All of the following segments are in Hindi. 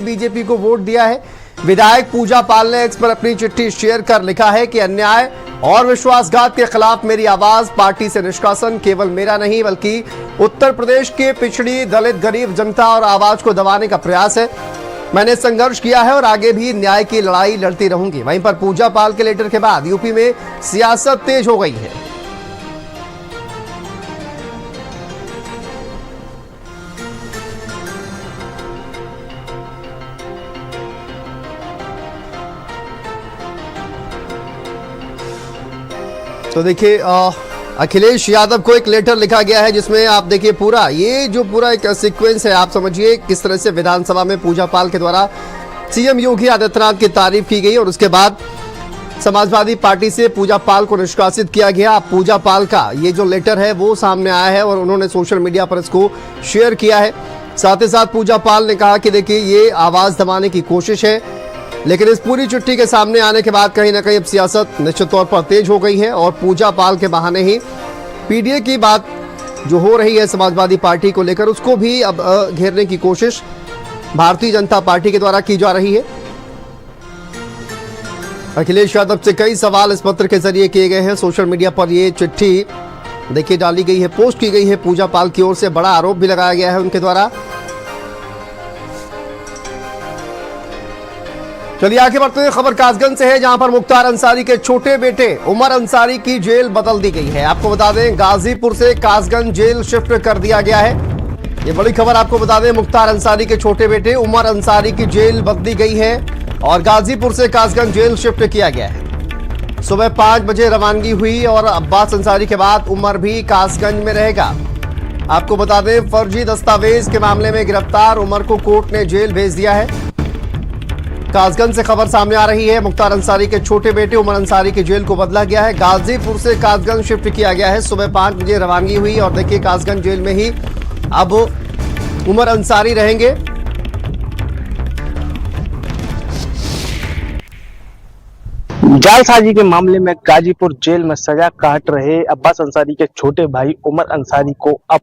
बीजेपी को वोट दिया है। विधायक पूजा पाल ने एक्स पर अपनी चिट्ठी शेयर कर लिखा है कि अन्याय और विश्वासघात के खिलाफ मेरी आवाज, पार्टी से निष्कासन केवल मेरा नहीं बल्कि उत्तर प्रदेश के पिछड़ी, दलित, गरीब जनता और आवाज को दबाने का प्रयास है। मैंने संघर्ष किया है और आगे भी न्याय की लड़ाई लड़ती रहूंगी। वहीं पर पूजा पाल के लेटर के बाद यूपी में सियासत तेज हो गई है। तो देखिए अखिलेश यादव को एक लेटर लिखा गया है जिसमें आप देखिए पूरा एक सीक्वेंस है, आप समझिए किस तरह से विधानसभा में पूजा पाल के द्वारा सीएम योगी आदित्यनाथ की तारीफ की गई और उसके बाद समाजवादी पार्टी से पूजा पाल को निष्कासित किया गया। पूजा पाल का ये जो लेटर है वो सामने आया है और उन्होंने सोशल मीडिया पर इसको शेयर किया है। साथ ही साथ पूजा पाल ने कहा कि देखिए ये आवाज दबाने की कोशिश है, लेकिन इस पूरी चिट्ठी के सामने आने के बाद कहीं ना कहीं अब सियासत निश्चित तौर पर तेज हो गई है और पूजा पाल के बहाने ही पीडीए की बात जो हो रही है समाजवादी पार्टी को लेकर, उसको भी अब घेरने की कोशिश भारतीय जनता पार्टी के द्वारा की जा रही है। अखिलेश यादव से कई सवाल इस पत्र के जरिए किए गए हैं। सोशल मीडिया पर ये चिट्ठी देखिए डाली गई है, पोस्ट की गई है। पूजा पाल की ओर से बड़ा आरोप भी लगाया गया है उनके द्वारा। चलिए आगे बढ़ते हैं, खबर कासगंज से है जहां पर मुख्तार अंसारी के छोटे बेटे उमर अंसारी की जेल बदल दी गई है। आपको बता दें गाजीपुर से कासगंज जेल शिफ्ट कर दिया गया है। ये बड़ी खबर आपको बता दें, मुख्तार अंसारी के छोटे बेटे उमर अंसारी की जेल बदली गई है और गाजीपुर से कासगंज जेल शिफ्ट किया गया है। सुबह 5 बजे रवानगी हुई और अब्बास अंसारी के बाद उमर भी कासगंज में रहेगा। आपको बता दें फर्जी दस्तावेज के मामले में गिरफ्तार उमर को कोर्ट ने जेल भेज दिया है। कासगंज से खबर सामने आ रही है, मुख्तार अंसारी के छोटे बेटे उमर अंसारी की जेल को बदला गया है। गाजीपुर से कासगंज शिफ्ट किया गया है। सुबह 5 बजे रवानगी हुई और देखिए कासगंज जेल में ही अब उमर अंसारी रहेंगे। जालसाजी के मामले में गाजीपुर जेल में सजा काट रहे अब्बास अंसारी के छोटे भाई उमर अंसारी को अब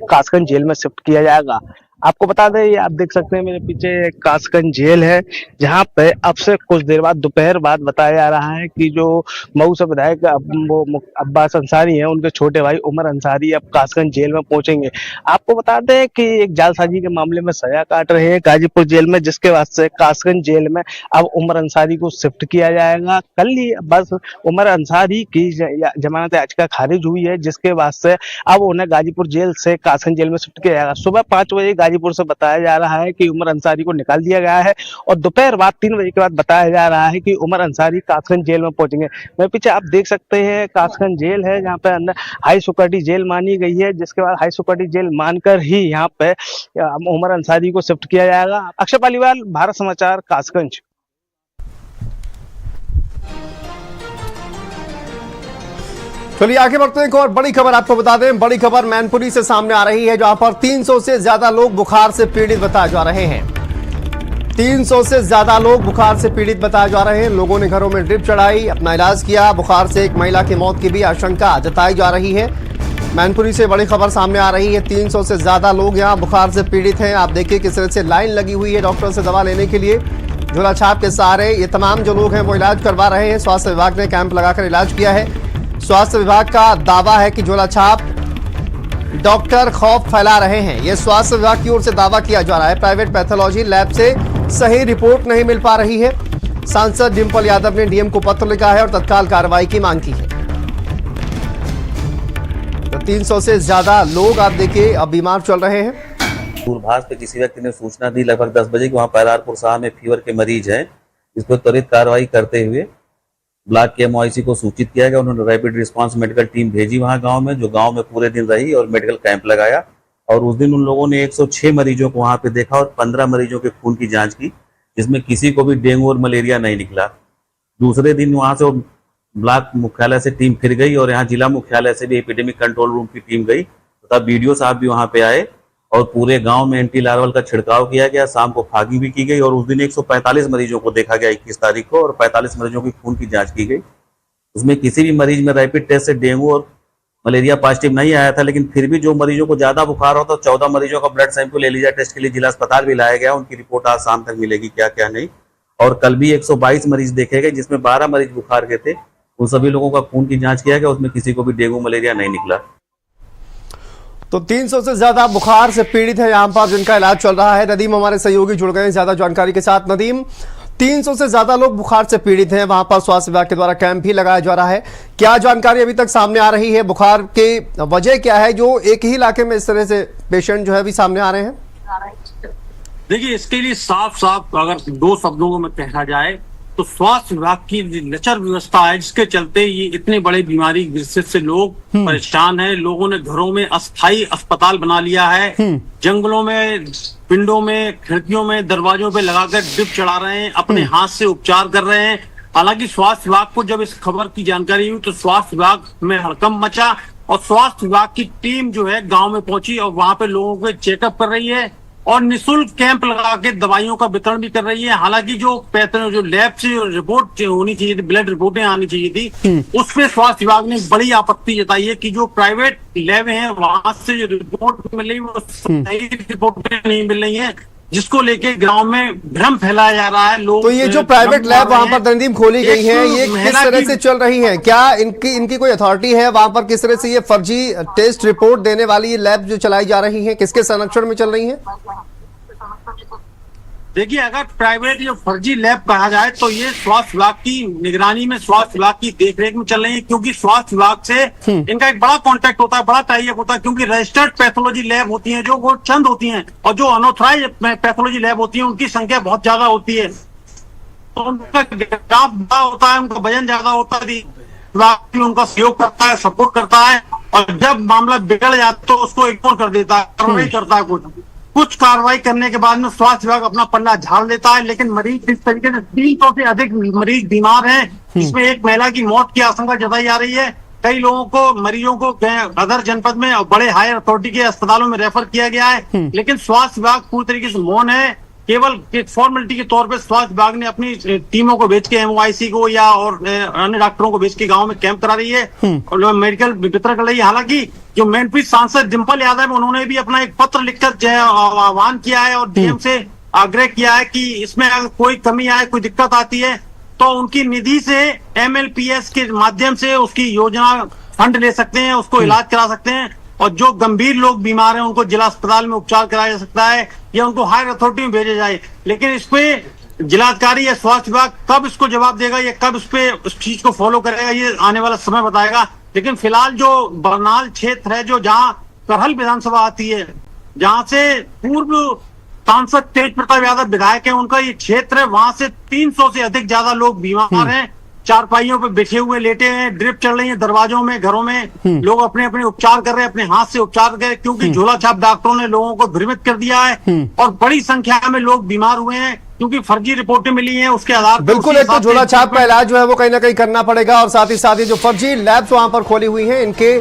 कासगंज जेल में शिफ्ट किया जाएगा। आपको बता दें, ये आप देख सकते हैं मेरे पीछे कासगंज जेल है, जहां पे अब से कुछ देर बाद दोपहर बाद बताया जा रहा है कि जो मऊ से विधायक अब्बास अंसारी हैं, उनके छोटे भाई उमर अंसारी अब कासगंज जेल में पहुंचेंगे। आपको बता दें कि एक जालसाजी के मामले में सजा काट रहे हैं गाजीपुर जेल में, जिसके बाद से कासगंज जेल में अब उमर अंसारी को शिफ्ट किया जाएगा। कल ही बस उमर अंसारी की जमानत याचिका खारिज हुई है, जिसके बाद से अब उन्हें गाजीपुर जेल से कासगंज जेल में शिफ्ट किया जाएगा। सुबह 5 बजे गाजीपुर से बताया जा रहा है कि उमर अंसारी को निकाल दिया गया है और दोपहर बाद 3 बजे के बाद बताया जा रहा है कि उमर अंसारी कासगंज जेल में पहुंचेंगे। मेरे पीछे आप देख सकते हैं कासगंज जेल है, जहां पे अंदर हाई सिक्योरिटी जेल मानी गई है, जिसके बाद हाई सिक्योरिटी जेल मानकर ही यहाँ पे उमर अंसारी को शिफ्ट किया जाएगा। अक्षय पालीवाल, भारत समाचार, कासगंज। चलिए आगे बढ़ते हैं। एक और बड़ी खबर आपको बता दें, बड़ी खबर मैनपुरी से सामने आ रही है, जहां पर 300 से ज्यादा लोग बुखार से पीड़ित बताए जा रहे हैं। 300 से ज्यादा लोग बुखार से पीड़ित बताए जा रहे हैं। लोगों ने घरों में ड्रिप चढ़ाई, अपना इलाज किया। बुखार से एक महिला की मौत की भी आशंका जताई जा रही है। मैनपुरी से बड़ी खबर सामने आ रही है, 300 से ज्यादा लोग यहाँ बुखार से पीड़ित हैं। आप देखिए किस तरह से लाइन लगी हुई है डॉक्टर से दवा लेने के लिए। झोला छाप के सहारे ये तमाम जो लोग हैं वो इलाज करवा रहे हैं। स्वास्थ्य विभाग ने कैंप लगाकर इलाज किया है। स्वास्थ्य विभाग का दावा है कि झोला छाप डॉक्टर खौफ फैला रहे हैं। यह स्वास्थ्य विभाग की ओर से दावा किया जा रहा है। प्राइवेट पैथोलॉजी लैब से सही रिपोर्ट नहीं मिल पा रही है। सांसद डिंपल यादव ने डीएम को पत्र लिखा है और तत्काल कार्रवाई की मांग की है। तो 300 से ज्यादा लोग आप देखिए अब बीमार चल रहे हैं। दूरभाष पे किसी व्यक्ति ने सूचना दी लगभग 10 बजे कि वहाँ पैरारपुर साहब में फीवर के मरीज हैं। इस पर त्वरित कार्रवाई करते हुए ब्लॉक के एमओआईसी को सूचित किया गया। उन्होंने रैपिड रिस्पांस मेडिकल टीम भेजी वहां गांव में, जो गांव में पूरे दिन रही और मेडिकल कैंप लगाया। और उस दिन उन लोगों ने 106 मरीजों को वहां पे देखा और 15 मरीजों के खून की जांच की, जिसमें किसी को भी डेंगू और मलेरिया नहीं निकला। दूसरे दिन वहां से ब्लॉक मुख्यालय से टीम फिर गई और यहाँ जिला मुख्यालय से भी एपिडेमिक कंट्रोल रूम की टीम गई तथा बीडीओ साहब भी वहां पे आए और पूरे गांव में एंटी लार्वल का छिड़काव किया गया। शाम को फागिंग भी की गई और उस दिन 145 मरीजों को देखा गया 21 तारीख को, और 45 मरीजों की खून की जांच की गई। उसमें किसी भी मरीज में रैपिड टेस्ट से डेंगू और मलेरिया पॉजिटिव नहीं आया था, लेकिन फिर भी जो मरीजों को ज्यादा बुखार हो तो 14 मरीजों का ब्लड सैंपल एलिजा टेस्ट के लिए जिला अस्पताल भी लाया गया। उनकी रिपोर्ट आज शाम तक मिलेगी, क्या क्या नहीं। और कल भी 122 मरीज देखे गए, जिसमें 12 मरीज बुखार के थे। उन सभी लोगों का खून की जांच किया गया, उसमें किसी को भी डेंगू मलेरिया नहीं निकला। तो 300 से ज्यादा बुखार से पीड़ित है यहाँ पर, जिनका इलाज चल रहा है। नदीम हमारे सहयोगी जुड़ गए हैं ज्यादा जानकारी के साथ। नदीम, 300 से ज्यादा लोग बुखार से पीड़ित हैं, वहां पर स्वास्थ्य विभाग के द्वारा कैंप भी लगाया जा रहा है। क्या जानकारी अभी तक सामने आ रही है? बुखार की वजह क्या है जो एक ही इलाके में इस तरह से पेशेंट जो है अभी सामने आ रहे हैं? देखिए, इसके लिए साफ साफ अगर दो शब्दों में कहा जाए तो स्वास्थ्य विभाग की लचर व्यवस्था है, जिसके चलते ये इतने बड़े बीमारी ग्रसित से लोग परेशान हैं। लोगों ने घरों में अस्थायी अस्पताल बना लिया है, जंगलों में, पिंडों में, खिड़कियों में, दरवाजों पे लगाकर ड्रिप चढ़ा रहे हैं, अपने हाथ से उपचार कर रहे हैं। हालांकि स्वास्थ्य विभाग को जब इस खबर की जानकारी हुई तो स्वास्थ्य विभाग में हड़कंप मचा और स्वास्थ्य विभाग की टीम जो है गांव में पहुंची और वहां पे लोगों को चेकअप कर रही है और निःशुल्क कैंप लगा के दवाइयों का वितरण भी कर रही है। हालांकि जो लैब से रिपोर्ट होनी चाहिए थी, ब्लड रिपोर्टें आनी चाहिए थी, उसमें स्वास्थ्य विभाग ने बड़ी आपत्ति जताई है कि जो प्राइवेट लैब हैं वहां से जो रिपोर्ट मिल रही है वो सही रिपोर्टें नहीं मिल रही है, जिसको लेके गांव में भ्रम फैलाया जा रहा है। लोग तो ये जो प्राइवेट लैब वहां पर नदीम खोली गई है, ये किस तरह से चल रही है? क्या इनकी कोई अथॉरिटी है वहां पर? किस तरह से ये फर्जी टेस्ट रिपोर्ट देने वाली ये लैब जो चलाई जा रही है, किसके संरक्षण में चल रही है? देखिए, अगर प्राइवेट या फर्जी लैब कहा जाए तो ये स्वास्थ्य विभाग की निगरानी में, स्वास्थ्य विभाग की देखरेख में चल रही है, क्योंकि स्वास्थ्य विभाग से इनका एक बड़ा कांटेक्ट होता है, बड़ा टाइप होता है, क्योंकि रजिस्टर्ड पैथोलॉजी लैब होती हैं जो वो चंद होती हैं और जो अनऑथराइज पैथोलॉजी लैब होती है उनकी संख्या बहुत ज्यादा होती है। तो उनका ग्राफ बड़ा होता है, उनका वजन ज्यादा होता है, उनका सहयोग करता है, सपोर्ट करता है, और जब मामला बिगड़ जाता तो उसको इग्नोर कर देता है, कार्रवाई करता है। कुछ कार्रवाई करने के बाद में स्वास्थ्य विभाग अपना पन्ना झाड़ देता है। लेकिन मरीज जिस तरीके से 300 से अधिक मरीज बीमार हैं, इसमें एक महिला की मौत की आशंका जताई जा रही है। कई लोगों को, मरीजों को अदर जनपद में और बड़े हायर अथॉरिटी के अस्पतालों में रेफर किया गया है, लेकिन स्वास्थ्य विभाग पूरी तरीके से मौन है। केवल एक फॉर्मेलिटी के तौर पे स्वास्थ्य विभाग ने अपनी टीमों को भेज के, MOIC को या और अन्य डॉक्टरों को भेज के गांव में कैंप करा रही है और मेडिकल वितरण कर रही है। हालांकि जो मैनपुरी सांसद डिंपल यादव, उन्होंने भी अपना एक पत्र लिखकर आह्वान किया है और DM से आग्रह किया है कि इसमें अगर कोई कमी आए, कोई दिक्कत आती है तो उनकी निधि से MLPS के माध्यम से उसकी योजना फंड ले सकते हैं, उसको इलाज करा सकते हैं, और जो गंभीर लोग बीमार हैं उनको जिला अस्पताल में उपचार कराया जा सकता है या उनको हायर अथॉरिटी में भेजा जाए। लेकिन इस पे जिलाधिकारी या स्वास्थ्य विभाग कब इसको जवाब देगा या कब इस पे उस चीज को फॉलो करेगा, ये आने वाला समय बताएगा। लेकिन फिलहाल जो बरनाल क्षेत्र है, जो जहां करहल विधानसभा आती है, जहां से पूर्व सांसद तेज प्रताप यादव विधायक है, उनका ये क्षेत्र है, वहां से 300 से अधिक ज्यादा लोग बीमार हैं, चारपाइयों पे बैठे हुए लेटे हैं, ड्रिप चल रही है दरवाजों में, घरों में लोग अपने अपने उपचार कर रहे हैं, अपने हाथ से उपचार कर रहे हैं, क्योंकि झोला छाप डॉक्टरों ने लोगों को भ्रमित कर दिया है और बड़ी संख्या में लोग बीमार हुए हैं क्योंकि फर्जी रिपोर्टें मिली हैं। उसके आधार पर बिल्कुल एक तो झोला छाप का इलाज जो है वो कहीं ना कहीं करना पड़ेगा और साथ ही जो फर्जी लैब्स वहां पर खोली हुई हैं, इनके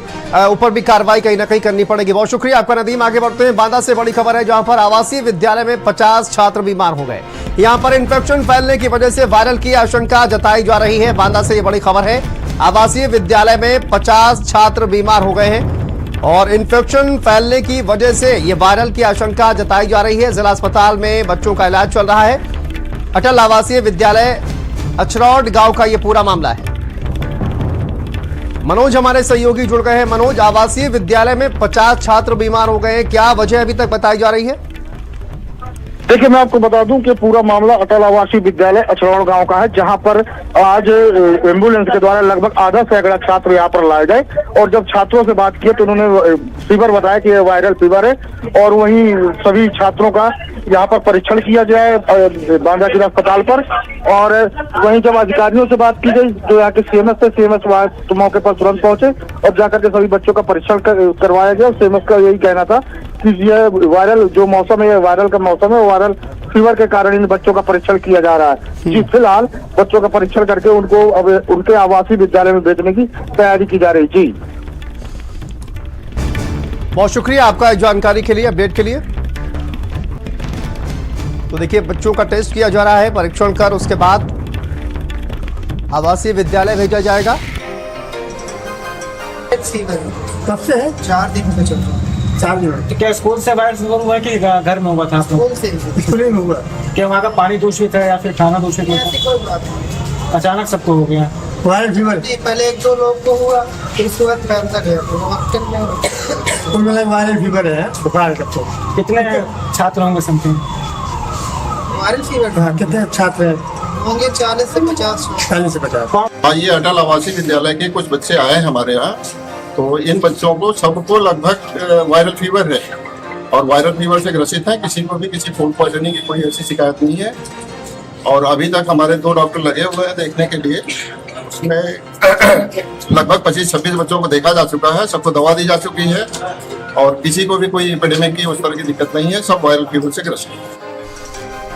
ऊपर भी कार्रवाई कहीं ना कहीं करनी पड़ेगी। बहुत शुक्रिया आपका नदीम। आगे बढ़ते हैं, बांदा से बड़ी खबर है जहां पर आवासीय विद्यालय में 50 छात्र बीमार हो गए। यहां पर इन्फेक्शन फैलने की वजह से वायरल की आशंका जताई जा रही है। बांदा से ये बड़ी खबर है, आवासीय विद्यालय में 50 छात्र बीमार हो गए हैं और इन्फेक्शन फैलने की वजह से ये वायरल की आशंका जताई जा रही है। जिला अस्पताल में बच्चों का इलाज चल रहा है। अटल आवासीय विद्यालय अचरौड गांव का ये पूरा मामला है। मनोज हमारे सहयोगी जुड़ गए हैं। मनोज, आवासीय विद्यालय में 50 छात्र बीमार हो गए हैं, क्या वजह अभी तक बताई जा रही है? देखिए, मैं आपको बता दूं कि पूरा मामला अटल आवासीय विद्यालय अचरौड़ गांव का है, जहां पर आज एम्बुलेंस के द्वारा लगभग आधा सैकड़ा छात्र यहाँ पर लाए गए और जब छात्रों से बात की तो उन्होंने फीवर बताया कि यह वायरल फीवर है और वहीं सभी छात्रों का यहाँ पर परीक्षण किया जाए बांदा जिला अस्पताल पर। और वहीं जब अधिकारियों से बात की गई जो यहाँ के CMS थे, CMS मौके पर तुरंत पहुंचे और जाकर के सभी बच्चों का परीक्षण करवाया गया। CMS का यही कहना था कि यह वायरल जो मौसम है, यह वायरल का मौसम है, वायरल फीवर के कारण इन बच्चों का परीक्षण किया जा रहा है। जी, फिलहाल बच्चों का परीक्षण करके उनको अब उनके आवासीय विद्यालय में भेजने की तैयारी की जा रही। जी, बहुत शुक्रिया आपका इस जानकारी के लिए, अपडेट के लिए। तो देखिए, बच्चों का टेस्ट किया जा रहा है, परीक्षण कर उसके बाद आवासीय विद्यालय भेजा जाएगा। कब से है? 4 दिन से चल रहा है। 4 दिन तो क्या स्कूल से वायरल फीवर हुआ कि घर में हुआ था आप लोग? स्कूल से स्कूल में हुआ। क्या वहाँ का पानी दूषित है या फिर खाना दूषित ऐसी है? कोई बात नहीं। अचानक सबको हो गया। वायरल फीवर पहले 1-2 लोग को हुआ, फिर उसके बाद फैलता गया। कुल मिला वायरल फीवर है, बुखार का। कितने छात्र होंगे समथिंग? वायरल फीवर हाँ, कितने छात्र हैं? होंगे 40 से 50। 40 से 50। हाँ, ये अटल आवासीय विद्यालय के कुछ बच्चे आए हैं हमारे यहाँ। तो इन बच्चों को सबको लगभग वायरल फीवर है और वायरल फीवर से ग्रसित है। किसी को भी किसी फूड पॉइजनिंग की कोई ऐसी शिकायत नहीं है। और अभी तक हमारे 2 डॉक्टर लगे हुए हैं देखने के लिए। उसमें लगभग 25-26 बच्चों को देखा जा चुका है, सबको दवा दी जा चुकी है और किसी को भी कोई एपिडेमिक की उस तरह की दिक्कत नहीं है। सब वायरल फीवर से ग्रसित है।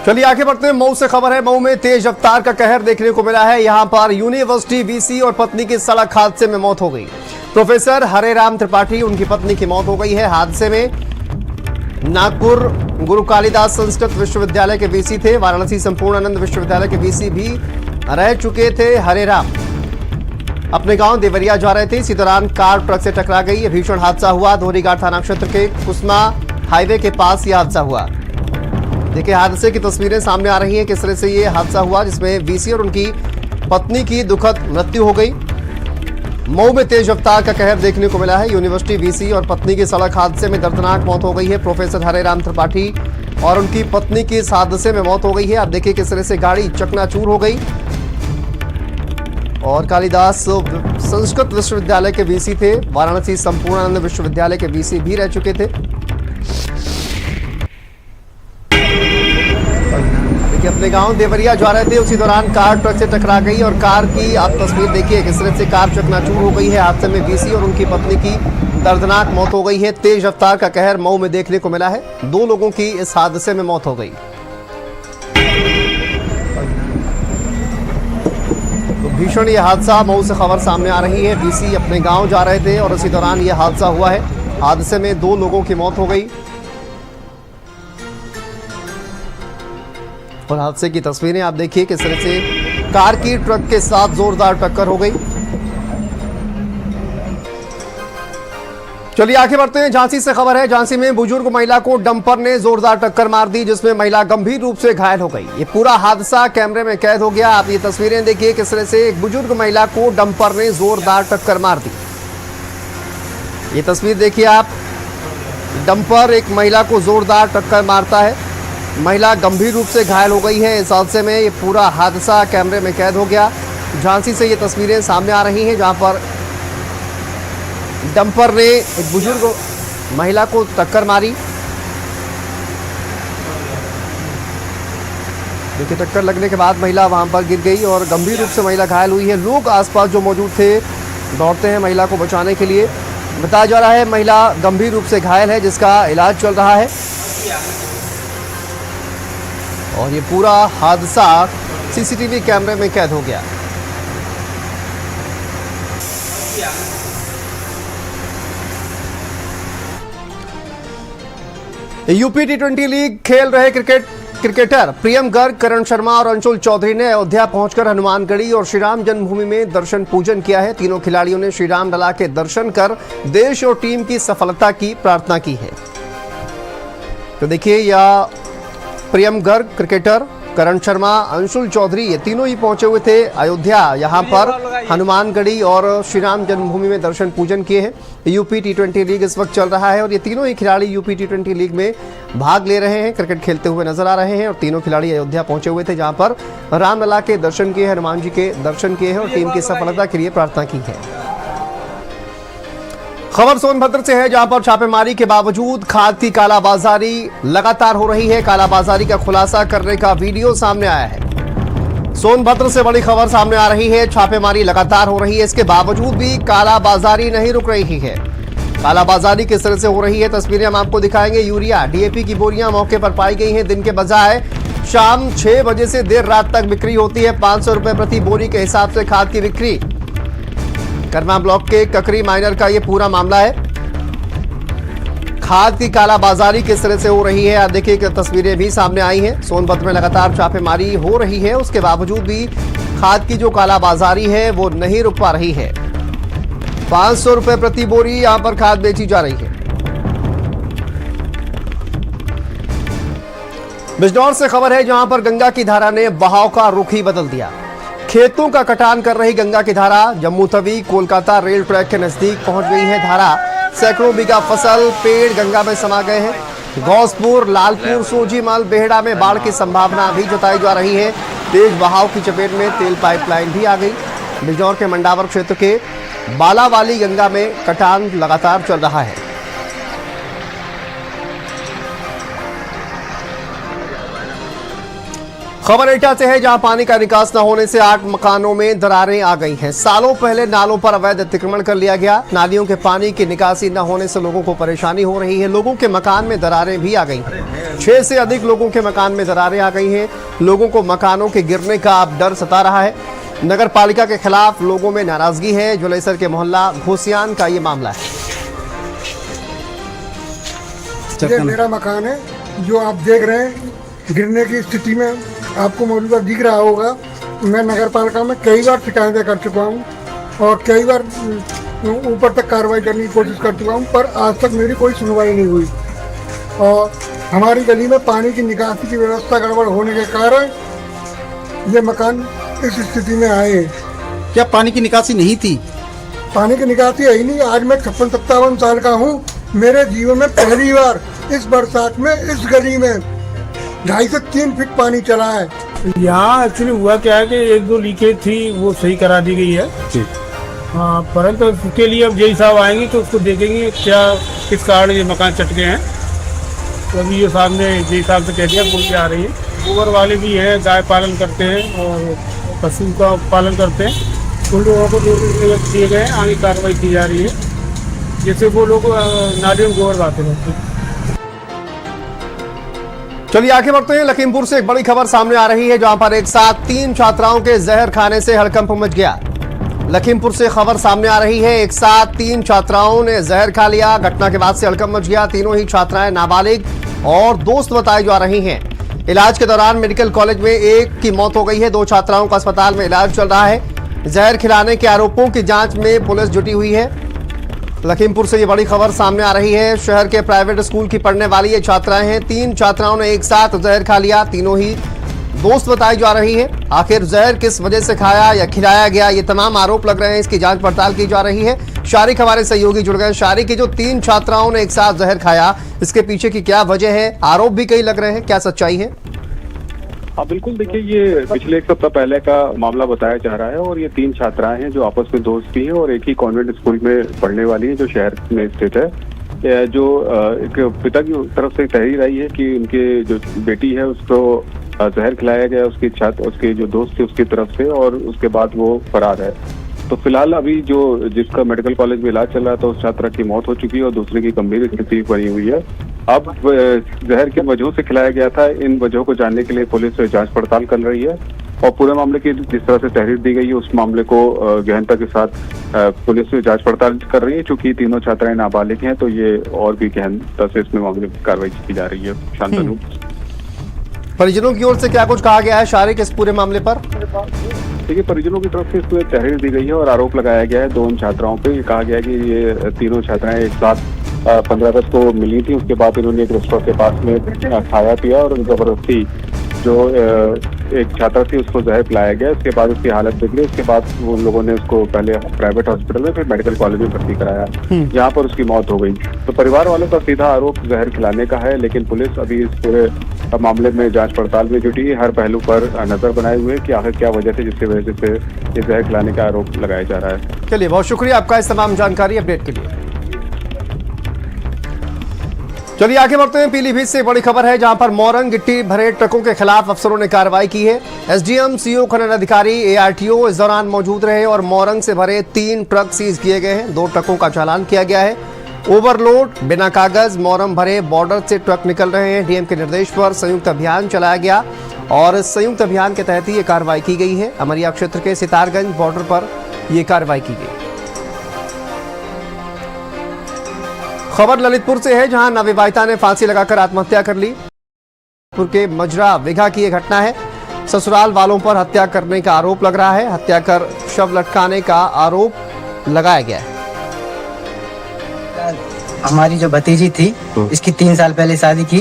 चलिए आगे बढ़ते हैं। मऊ से खबर है। मऊ में तेज रफ्तार का कहर देखने को मिला है। यहां पर यूनिवर्सिटी वीसी और पत्नी की सड़क हादसे में मौत हो गई। प्रोफेसर हरेराम त्रिपाठी, उनकी पत्नी की मौत हो गई है। हादसे में नागपुर गुरु कालिदास संस्कृत विश्वविद्यालय के वीसी थे। वाराणसी संपूर्णानंद विश्वविद्यालय के वीसी भी रह चुके थे। हरेराम अपने गांव देवरिया जा रहे थे। इसी दौरान कार ट्रक से टकरा गई। यह भीषण हादसा हुआ। धोरीघाट थाना क्षेत्र के कुसमा हाईवे के पास यह हादसा हुआ। देखिए हादसे की तस्वीरें सामने आ रही हैं, किस तरह से ये हादसा हुआ जिसमें वीसी और उनकी पत्नी की दुखद मृत्यु हो गई। मऊ में तेज रफ्तार का कहर देखने को मिला है। यूनिवर्सिटी वीसी और पत्नी की सड़क हादसे में दर्दनाक मौत हो गई है। प्रोफेसर हरेराम त्रिपाठी और उनकी पत्नी की इस हादसे में मौत हो गई है। आप देखिए किस तरह से गाड़ी चकनाचूर हो गई। और कालिदास संस्कृत विश्वविद्यालय के वीसी थे। वाराणसी संपूर्णानंद विश्वविद्यालय के वीसी भी रह चुके थे। देखिए अपने गांव देवरिया जा रहे थे, उसी दौरान कार ट्रक से टकरा गई और कार की आप तस्वीर देखिए किस तरह से कार चकनाचूर हो गई है। हादसे में वीसी और उनकी पत्नी की दर्दनाक मौत हो गई है। तेज रफ्तार का कहर मऊ में देखने को मिला है। 2 लोगों की इस हादसे में मौत हो गई। तो भीषण यह हादसा मऊ से खबर सामने आ रही है। वीसी अपने गांव जा रहे थे और उसी दौरान यह हादसा हुआ है। हादसे में 2 लोगों की मौत हो गई और हादसे की तस्वीरें आप देखिए किस तरह से कार की ट्रक के साथ जोरदार टक्कर हो गई। चलिए आगे बढ़ते हैं। झांसी से खबर है। झांसी में बुजुर्ग महिला को डंपर ने जोरदार टक्कर मार दी, जिसमें महिला गंभीर रूप से घायल हो गई। ये पूरा हादसा कैमरे में कैद हो गया। आप ये तस्वीरें देखिए किस तरह से एक बुजुर्ग महिला को डंपर ने जोरदार टक्कर मार दी। ये तस्वीर देखिए आप। डंपर एक महिला को जोरदार टक्कर मारता है। महिला गंभीर रूप से घायल हो गई है इस हादसे में। ये पूरा हादसा कैमरे में कैद हो गया। झांसी से ये तस्वीरें सामने आ रही हैं जहां पर डंपर ने एक बुजुर्ग महिला को टक्कर मारी। देखिए टक्कर लगने के बाद महिला वहां पर गिर गई और गंभीर रूप से महिला घायल हुई है। लोग आसपास जो मौजूद थे दौड़ते हैं महिला को बचाने के लिए। बताया जा रहा है महिला गंभीर रूप से घायल है जिसका इलाज चल रहा है। और ये पूरा हादसा सीसीटीवी कैमरे में कैद हो गया। यूपी T20 लीग खेल रहे क्रिकेटर प्रियम गर्ग, करण शर्मा और अंशुल चौधरी ने अयोध्या पहुंचकर हनुमानगढ़ी और श्री राम जन्मभूमि में दर्शन पूजन किया है। तीनों खिलाड़ियों ने श्री राम लला के दर्शन कर देश और टीम की सफलता की प्रार्थना की है। तो देखिए यह प्रियम गर्ग क्रिकेटर, करण शर्मा, अंशुल चौधरी ये तीनों ही पहुंचे हुए थे अयोध्या। यहां पर हनुमानगढ़ी और श्री राम जन्मभूमि में दर्शन पूजन किए हैं। यूपी T20 लीग इस वक्त चल रहा है और ये तीनों ही खिलाड़ी यूपी T20 लीग में भाग ले रहे हैं, क्रिकेट खेलते हुए नजर आ रहे हैं। और तीनों खिलाड़ी अयोध्या पहुंचे हुए थे जहां पर रामलला के दर्शन किए, हनुमान जी के दर्शन किए हैं और टीम की सफलता के लिए प्रार्थना की है। खबर सोनभद्र से है जहां पर छापेमारी के बावजूद खाद की कालाबाजारी लगातार हो रही है। कालाबाजारी का खुलासा करने का वीडियो सामने आया है। सोनभद्र से बड़ी खबर सामने आ रही है। छापेमारी लगातार हो रही है, इसके बावजूद भी कालाबाजारी नहीं रुक रही है। कालाबाजारी किस तरह से हो रही है तस्वीरें हम आपको दिखाएंगे। यूरिया, DAP की बोरियां मौके पर पाई गई हैं। दिन के बजाय शाम 6 बजे से देर रात तक बिक्री होती है। 500 रुपए प्रति बोरी के हिसाब से खाद की बिक्री। कर्मा ब्लॉक के ककरी माइनर का ये पूरा मामला है। खाद की कालाबाजारी किस तरह से हो रही है आप देखिए, तस्वीरें भी सामने आई हैं। सोनभद्र में लगातार छापेमारी हो रही है, उसके बावजूद भी खाद की जो कालाबाजारी है वो नहीं रुक पा रही है। 500 रुपए प्रति बोरी यहां पर खाद बेची जा रही है। बिजनौर से खबर है जहां पर गंगा की धारा ने बहाव का रुख ही बदल दिया। खेतों का कटान कर रही गंगा की धारा जम्मू तवी कोलकाता रेल ट्रैक के नजदीक पहुंच गई है। धारा सैकड़ों बीघा फसल पेड़ गंगा में समा गए हैं। गौसपुर लालपुर सोजीमल बेहड़ा में बाढ़ की संभावना भी जताई जा रही है। तेज बहाव की चपेट में तेल पाइपलाइन भी आ गई। बिजनौर के मंडावर क्षेत्र के बालावाली गंगा में कटान लगातार चल रहा है। खबर एटा से है जहां पानी का निकास न होने से 8 मकानों में दरारें आ गई हैं। सालों पहले नालों पर अवैध अतिक्रमण कर लिया गया। नालियों के पानी की निकासी न होने से लोगों को परेशानी हो रही है। लोगों के मकान में दरारें भी आ गई हैं। 6 से अधिक लोगों के मकान में दरारें आ गई हैं। लोगों को मकानों के गिरने का अब डर सता रहा है। नगर पालिका के खिलाफ लोगों में नाराजगी है। जुलेसर के मोहल्ला घोसियान का ये मामला है। ये मेरा मकान है जो आप देख रहे हैं गिरने की स्थिति में आपको मौजूदा दिख रहा होगा। मैं नगर पालिका में कई बार शिकायतें कर चुका हूँ और कई बार ऊपर तक कार्रवाई करने की कोशिश कर चुका हूँ, पर आज तक मेरी कोई सुनवाई नहीं हुई। और हमारी गली में पानी की निकासी की व्यवस्था गड़बड़ होने के कारण ये मकान इस स्थिति में आए। क्या पानी की निकासी नहीं थी? पानी की निकासी है ही नहीं। आज मैं 56-57 साल का हूँ। मेरे जीवन में पहली बार इस बरसात में इस गली में 2.5 से 3 फीट पानी चला है। यहाँ एक्चुअली हुआ क्या है कि 1-2 लीकेज थी, वो सही करा दी गई है। हाँ, परंतु उसके लिए अब जय साहब आएंगे तो उसको देखेंगे क्या किस कारण ये मकान चट गए हैं। तो अभी ये सामने जय साहब से कह दिया बोल के आ रही है। गोबर वाले भी हैं, गाय पालन करते हैं और पशु का पालन करते हैं। उन लोगों को नोटिस दिए गए, आगे कार्रवाई की जा रही है। जैसे वो लोग नालियों में गोबर लाते रहते हैं। चलिए आगे बढ़ते हैं। लखीमपुर से एक बड़ी खबर सामने आ रही है जहां पर एक साथ 3 छात्राओं के जहर खाने से हड़कंप मच गया। लखीमपुर से खबर सामने आ रही है एक साथ 3 छात्राओं ने जहर खा लिया। घटना के बाद से हड़कंप मच गया। तीनों ही छात्राएं नाबालिग और दोस्त बताई जा रही हैं। इलाज के दौरान मेडिकल कॉलेज में एक की मौत हो गई है। 2 छात्राओं का अस्पताल में इलाज चल रहा है। जहर खिलाने के आरोपों की जांच में पुलिस जुटी हुई है। लखीमपुर से ये बड़ी खबर सामने आ रही है। शहर के प्राइवेट स्कूल की पढ़ने वाली ये छात्राएं हैं। 3 छात्राओं ने एक साथ जहर खा लिया। तीनों ही दोस्त बताई जा रही है। आखिर जहर किस वजह से खाया या खिलाया गया, ये तमाम आरोप लग रहे हैं। इसकी जांच पड़ताल की जा रही है। शारिक हमारे सहयोगी जुड़ गए। शारिक, की जो 3 छात्राओं ने एक साथ जहर खाया, इसके पीछे की क्या वजह है? आरोप भी कई लग रहे हैं, क्या सच्चाई है? हाँ बिल्कुल, देखिए ये पिछले 1 सप्ताह पहले का मामला बताया जा रहा है और ये 3 छात्राएं हैं जो आपस में दोस्त भी हैं और एक ही कॉन्वेंट स्कूल में पढ़ने वाली है जो शहर में स्थित है। जो एक पिता की तरफ से तहरीर आई है कि उनके जो बेटी है उसको जहर खिलाया गया उसके जो दोस्त थे उसकी तरफ से और उसके बाद वो फरार है। तो फिलहाल अभी जो जिसका मेडिकल कॉलेज में इलाज चल रहा था उस छात्रा की मौत हो चुकी है और दूसरे की गंभीर स्थिति बनी हुई है। अब जहर किन वजहों से खिलाया गया था, इन वजहों को जानने के लिए पुलिस जांच पड़ताल कर रही है और पूरे मामले की जिस तरह से तहरीर दी गई है उस मामले को गहनता के साथ पुलिस जांच पड़ताल कर रही है। चूंकि तीनों छात्राएं नाबालिग हैं तो ये और भी गहनता से इसमें मामले की कार्रवाई की जा रही है। शांतनु, परिजनों की ओर से क्या कुछ कहा गया है शारिक इस पूरे मामले पर? देखिए, परिजनों की तरफ से इसमें तहरीर दी गई है और आरोप लगाया गया है 2 छात्राओं पे। कहा गया है कि ये तीनों छात्राएं एक साथ 15 अगस्त को मिली थी। उसके बाद इन्होंने एक रेस्टोरेंट के पास में खाया पिया और जबरदस्ती जो एक छात्रा थी उसको जहर पिलाया गया। उसके बाद उसकी हालत बिगड़ी। उसके बाद उन लोगों ने उसको पहले प्राइवेट हॉस्पिटल में फिर मेडिकल कॉलेज में भर्ती कराया, जहाँ पर उसकी मौत हो गई। तो परिवार वालों का सीधा आरोप जहर खिलाने का है, लेकिन पुलिस अभी इस पूरे मामले में जांच पड़ताल में जुटी है। हर पहलू पर नजर बनाए हुए कि आखिर क्या वजह थी जिसकी वजह से ये जहर खिलाने का आरोप लगाया जा रहा है। चलिए, बहुत शुक्रिया आपका इस तमाम जानकारी अपडेट के लिए। चलिए आगे बढ़ते हैं। पीलीभीत से बड़ी खबर है जहां पर मोरंग गिट्टी भरे ट्रकों के खिलाफ अफसरों ने कार्रवाई की है। एसडीएम, सीओ, खनन अधिकारी, एआरटीओ इस दौरान मौजूद रहे और मोरंग से भरे 3 ट्रक सीज किए गए हैं। 2 ट्रकों का चालान किया गया है। ओवरलोड, बिना कागज मोरंग भरे बॉर्डर से ट्रक निकल रहे हैं। डीएम के निर्देश पर संयुक्त अभियान चलाया गया और संयुक्त अभियान के तहत ये कार्रवाई की गई है। अमरिया क्षेत्र के सितारगंज बॉर्डर पर यह कार्रवाई की गई। खबर ललितपुर से है जहां नवविवाहिता ने फांसी लगाकर आत्महत्या कर ली। ललितपुर के मजरा विघा की यह घटना है। ससुराल वालों पर हत्या करने का आरोप लग रहा है। हत्या कर शव लटकाने का आरोप लगाया गया है। हमारी जो भतीजी थी इसकी 3 साल पहले शादी की।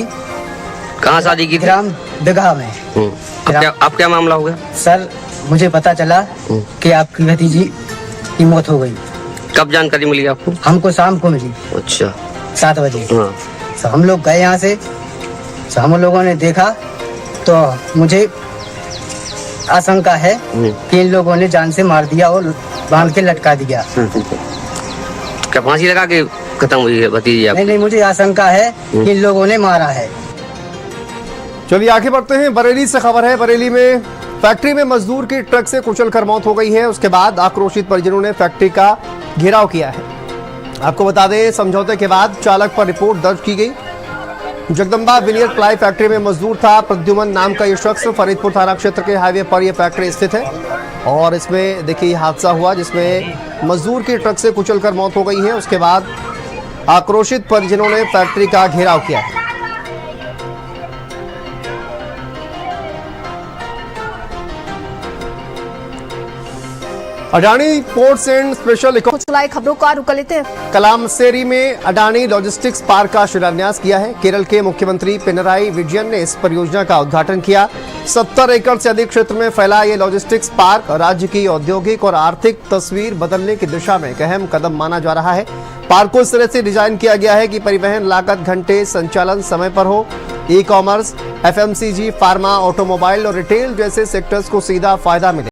कहाँ शादी की थी? ग्राम बिगहा में। अब क्या मामला हो गया? सर मुझे पता चला कि आपकी भतीजी की मौत हो गई। कब जानकारी मिली आपको? हमको शाम को मिली। अच्छा। 7 बजे। हाँ। तो हम लोग गए यहाँ से, तो हम लोगों ने देखा तो मुझे आशंका है कि इन लोगों ने जान से मार दिया और बांध के लटका दिया। क्या फांसी लगा के खत्म हुई है भतीजी आपकी? नहीं, मुझे आशंका है कि इन लोगों ने मारा है। चलिए आगे बढ़ते हैं। बरेली से खबर है। बरेली में फैक्ट्री में मजदूर की ट्रक से कुचलकर मौत हो गई है। उसके बाद आक्रोशित परिजनों ने फैक्ट्री का घेराव किया है। आपको बता दें, समझौते के बाद चालक पर रिपोर्ट दर्ज की गई। जगदम्बा विनियर प्लाई फैक्ट्री में मजदूर था प्रद्युमन नाम का ये शख्स। फरीदपुर थाना क्षेत्र के हाईवे पर यह फैक्ट्री स्थित है और इसमें देखिए हादसा हुआ जिसमें मजदूर की ट्रक से कुचलकर मौत हो गई है। उसके बाद आक्रोशित परिजनों ने फैक्ट्री का घेराव किया है। अडानी पोर्ट्स एंड स्पेशल जुलाई खबरों का रुख लेते हैं। कलामसेरी में अडानी लॉजिस्टिक्स पार्क का शिलान्यास किया है। केरल के मुख्यमंत्री पिनराई विजयन ने इस परियोजना का उद्घाटन किया। 70 एकड़ से अधिक क्षेत्र में फैला ये लॉजिस्टिक्स पार्क राज्य की औद्योगिक और आर्थिक तस्वीर बदलने की दिशा में एक अहम कदम माना जा रहा है। पार्क को इस तरह से डिजाइन किया गया है कि परिवहन लागत, घंटे, संचालन समय पर हो। E commerce, FMCG, pharma, automobile और रिटेल जैसे सेक्टर्स को सीधा फायदा मिले।